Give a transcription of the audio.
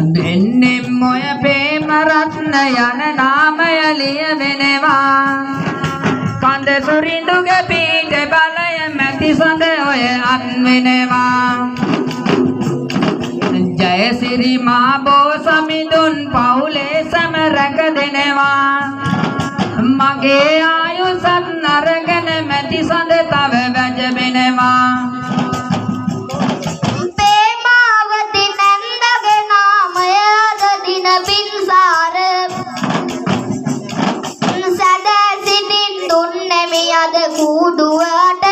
දෙන්නේ මොය ප්‍රේම රත්න යන නාමය ලියවෙනවා කඳ සුරිඳුගේ පීඨ බලය මැති සඳ ඔය අත් වෙනවා ජයසිරි මා බෝ සමිඳුන් පවුලේ සැම රැක දෙනවා මගේ ආයුසත් නරගෙන මැති සඳ තව වැජබෙනවා ප්‍රේමාවති නැන්දගේ නාමය අද දින පින්සාර සැදැ සිටින් දුන්නේමි අද කූඩුවට